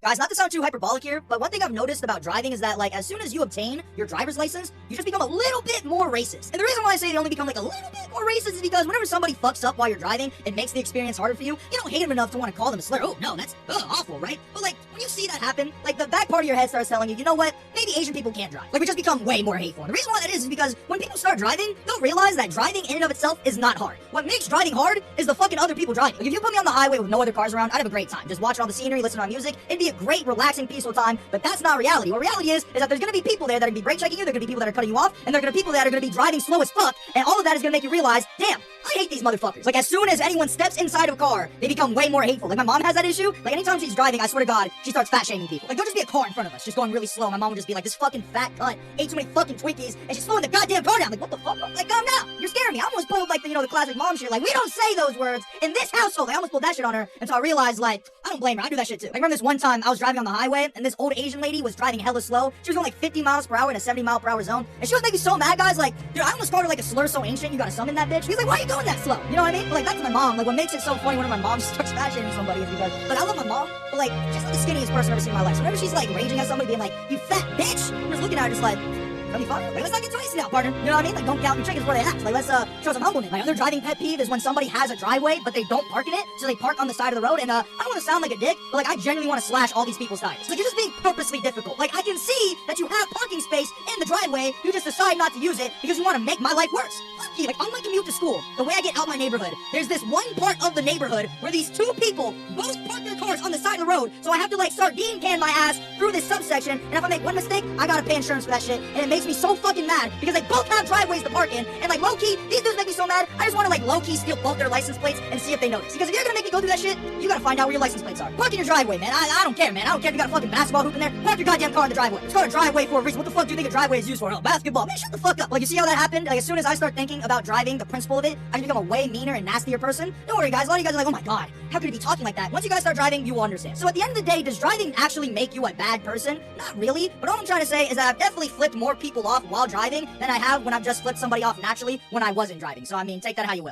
Guys, not to sound too hyperbolic here, but one thing I've noticed about driving is that, like, as soon as you obtain your driver's license, you just become a little bit more racist. And the reason why I say they only become, like, a little bit more racist is because whenever somebody fucks up while you're driving, it makes the experience harder for you. You don't hate them enough to want to call them a slur. Oh, no, that's awful, right? But, like, when you see that happen, like, the back part of your head starts telling you, you know what? Maybe Asian people can't drive. Like, we just become way more hateful. And the reason why that is because when people start driving, they'll realize that driving in and of itself is not hard. What makes driving hard is the fucking other people driving. Like, if you put me on the highway with no other cars around, I'd have a great time. Just watching all the scenery, listening to my music. It'd be a great, relaxing, peaceful time, but that's not reality. What reality is that there's gonna be people there that are gonna be brake checking you, there are gonna be people that are cutting you off, and there are gonna be people that are gonna be driving slow as fuck, and all of that is gonna make you realize, damn, I hate these motherfuckers. Like, as soon as anyone steps inside of a car, they become way more hateful. Like, my mom has that issue. Like, anytime she's driving, I swear to God, she starts fat-shaming people. Like, there'll just be a car in front of us, just going really slow. My mom would just be like, this fucking fat cunt ate too many fucking Twinkies, and she's slowing the goddamn car down. Like, what the fuck? Like, calm down. You're scaring me. I almost pulled, like, the classic mom shit. Like, we don't say those words in this household. I almost pulled that shit on her, and so I realized, like, I don't blame her. I do that shit too. Like, I remember this one time I was driving on the highway, and this old Asian lady was driving hella slow. She was going like 50 miles per hour in a 70 mile per hour zone, and she was making me so mad, guys. Like, dude, I almost called her like a slur so ancient, you gotta summon that bitch. He's like, why are you going that slow? You know what I mean? But, like, that's my mom. Like, what makes it so funny whenever my mom starts fat shaming somebody is because, like, I love my mom, but, like, she's not the skinniest person I've ever seen in my life. So whenever she's, like, raging at somebody, being like, you fat bitch, I'm just looking at her just like, like, let's not get too hasty now, partner. You know what I mean? Like, don't count your chickens where they hatch. Like, let's show some humbleness. My other driving pet peeve is when somebody has a driveway, but they don't park in it, so they park on the side of the road. And I don't want to sound like a dick, but, like, I genuinely want to slash all these people's tires. Like, you're just being purposely difficult. Like, I can see that you have parking space in the driveway, you just decide not to use it because you want to make my life worse. Fuck you. Like, on my commute to school, the way I get out my neighborhood, there's this one part of the neighborhood where these two people both park their cars on the side of the road, so I have to, like, sardine can my ass through this subsection, and if I make one mistake, I gotta pay insurance for that shit, and it makes me so fucking mad because they both have driveways to park in, and, like, low-key, these dudes make me so mad, I just want to, like, low-key steal both their license plates and see if they notice. Because if you're gonna make me go through that shit, you gotta find out where your license plates are. Park in your driveway, man. I don't care, man. I don't care if you got a fucking basketball hoop in there. Park your goddamn car in the driveway. It's called a driveway for a reason. What the fuck do you think a driveway is used for? Oh, basketball. Man, shut the fuck up. Like, you see how that happened? Like, as soon as I start thinking about driving, the principle of it, I can become a way meaner and nastier person. Don't worry, guys. A lot of you guys are like, oh my god, how could he be talking like that? Once you guys start driving, you will understand. So at the end of the day, does driving actually make you a bad person? Not really. But all I'm trying to say is that I've definitely flipped more people off while driving than I have when I've just flipped somebody off naturally when I wasn't driving. So, I mean, take that how you will.